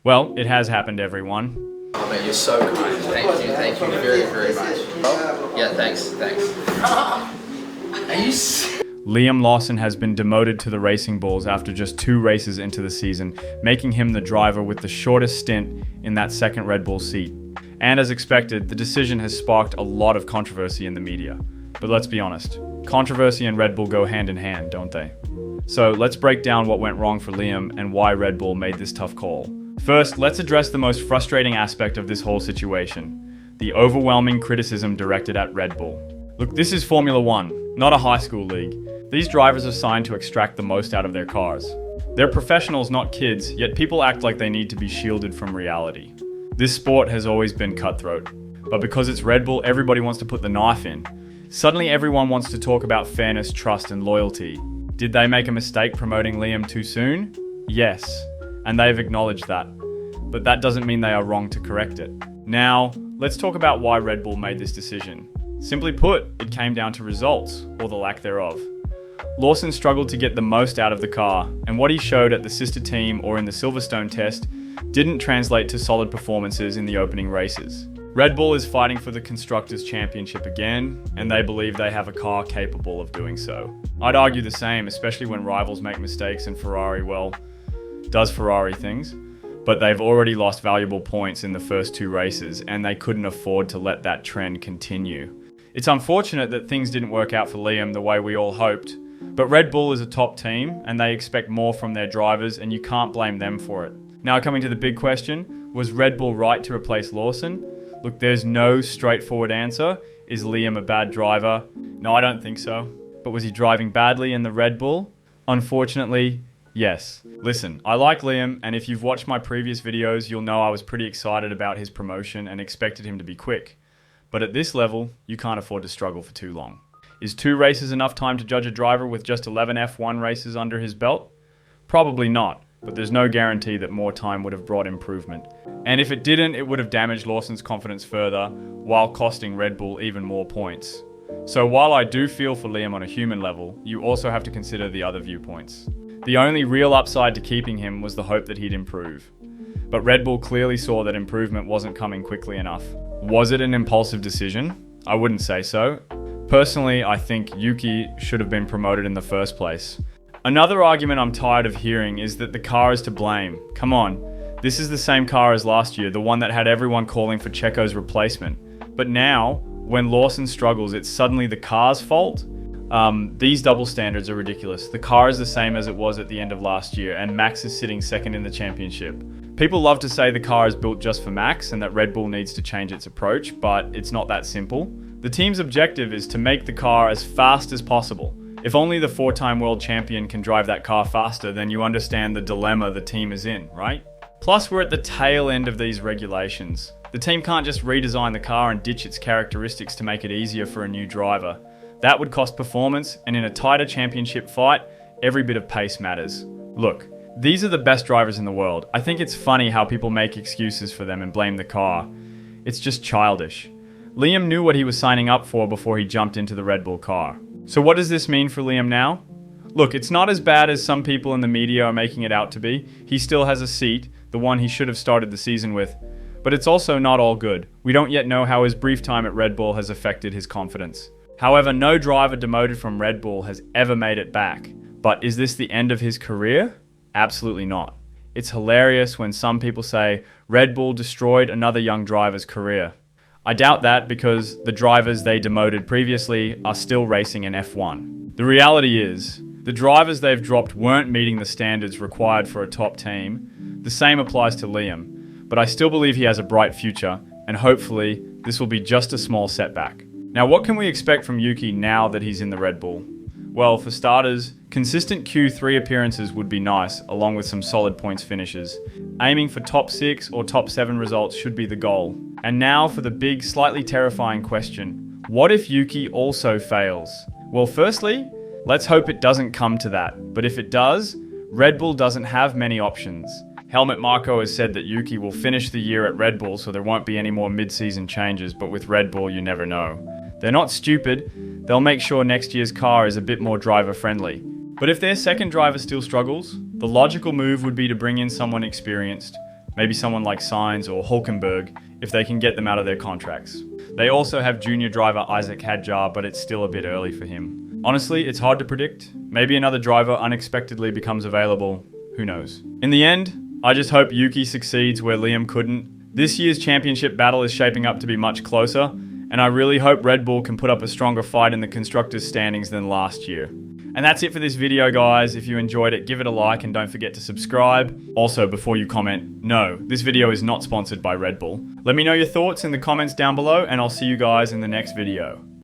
Well, it has happened, everyone. Oh mate, you're so kind. Thank you very, very much. Yeah, thanks. Are you Liam Lawson has been demoted to the racing bulls after just 2 races into the season, making him the driver with the shortest stint in that second Red Bull seat. And as expected, the decision has sparked a lot of controversy in the media. But let's be honest, controversy and Red Bull go hand in hand, don't they? So let's break down what went wrong for Liam and why Red Bull made this tough call. First, let's address the most frustrating aspect of this whole situation: the overwhelming criticism directed at Red Bull. Look, this is Formula One, not a high school league. These drivers are signed to extract the most out of their cars. They're professionals, not kids, yet people act like they need to be shielded from reality. This sport has always been cutthroat, but because it's Red Bull, everybody wants to put the knife in. Suddenly everyone wants to talk about fairness, trust, and loyalty. Did they make a mistake promoting Liam too soon? Yes, and they've acknowledged that. But that doesn't mean they are wrong to correct it. Now, let's talk about why Red Bull made this decision. Simply put, it came down to results, or the lack thereof. Lawson struggled to get the most out of the car, and what he showed at the sister team or in the Silverstone test didn't translate to solid performances in the opening races. Red Bull is fighting for the Constructors' Championship again, and they believe they have a car capable of doing so. I'd argue the same, especially when rivals make mistakes and Ferrari, well, does Ferrari things. But they've already lost valuable points in the first 2 races, and they couldn't afford to let that trend continue. It's unfortunate that things didn't work out for Liam the way we all hoped, but Red Bull is a top team, and they expect more from their drivers, and you can't blame them for it. Now, coming to the big question, was Red Bull right to replace Lawson? Look, there's no straightforward answer. Is Liam a bad driver? No, I don't think so. But was he driving badly in the Red Bull? Unfortunately, yes. Listen, I like Liam, and if you've watched my previous videos, you'll know I was pretty excited about his promotion and expected him to be quick. But at this level, you can't afford to struggle for too long. Is 2 races enough time to judge a driver with just 11 F1 races under his belt? Probably not, but there's no guarantee that more time would have brought improvement. And if it didn't, it would have damaged Lawson's confidence further, while costing Red Bull even more points. So while I do feel for Liam on a human level, you also have to consider the other viewpoints. The only real upside to keeping him was the hope that he'd improve. But Red Bull clearly saw that improvement wasn't coming quickly enough. Was it an impulsive decision? I wouldn't say so. Personally, I think Yuki should have been promoted in the first place. Another argument I'm tired of hearing is that the car is to blame. Come on, this is the same car as last year, the one that had everyone calling for Checo's replacement. But now, when Lawson struggles, it's suddenly the car's fault? These double standards are ridiculous. The car is the same as it was at the end of last year, and Max is sitting second in the championship. People love to say the car is built just for Max and that Red Bull needs to change its approach, but it's not that simple. The team's objective is to make the car as fast as possible. If only the 4-time world champion can drive that car faster, then you understand the dilemma the team is in, right? Plus, we're at the tail end of these regulations. The team can't just redesign the car and ditch its characteristics to make it easier for a new driver. That would cost performance, and in a tighter championship fight, every bit of pace matters. Look, these are the best drivers in the world. I think it's funny how people make excuses for them and blame the car. It's just childish. Liam knew what he was signing up for before he jumped into the Red Bull car. So what does this mean for Liam now? Look, it's not as bad as some people in the media are making it out to be. He still has a seat, the one he should have started the season with. But it's also not all good. We don't yet know how his brief time at Red Bull has affected his confidence. However, no driver demoted from Red Bull has ever made it back. But is this the end of his career? Absolutely not. It's hilarious when some people say Red Bull destroyed another young driver's career. I doubt that because the drivers they demoted previously are still racing in F1. The reality is, the drivers they've dropped weren't meeting the standards required for a top team. The same applies to Liam, but I still believe he has a bright future, and hopefully this will be just a small setback. Now, what can we expect from Yuki now that he's in the Red Bull? Well, for starters, consistent Q3 appearances would be nice, along with some solid points finishes. Aiming for top 6 or top 7 results should be the goal. And now for the big, slightly terrifying question. What if Yuki also fails? Well, firstly, let's hope it doesn't come to that. But if it does, Red Bull doesn't have many options. Helmut Marko has said that Yuki will finish the year at Red Bull, so there won't be any more mid-season changes, but with Red Bull, you never know. They're not stupid. They'll make sure next year's car is a bit more driver-friendly. But if their second driver still struggles, the logical move would be to bring in someone experienced. maybe someone like Sainz or Hulkenberg, if they can get them out of their contracts. They also have junior driver Isaac Hadjar, but it's still a bit early for him. Honestly, it's hard to predict. Maybe another driver unexpectedly becomes available. Who knows? In the end, I just hope Yuki succeeds where Liam couldn't. This year's championship battle is shaping up to be much closer, and I really hope Red Bull can put up a stronger fight in the constructors' standings than last year. And that's it for this video, guys. If you enjoyed it, give it a like and don't forget to subscribe. Also, before you comment, no, this video is not sponsored by Red Bull. Let me know your thoughts in the comments down below, and I'll see you guys in the next video.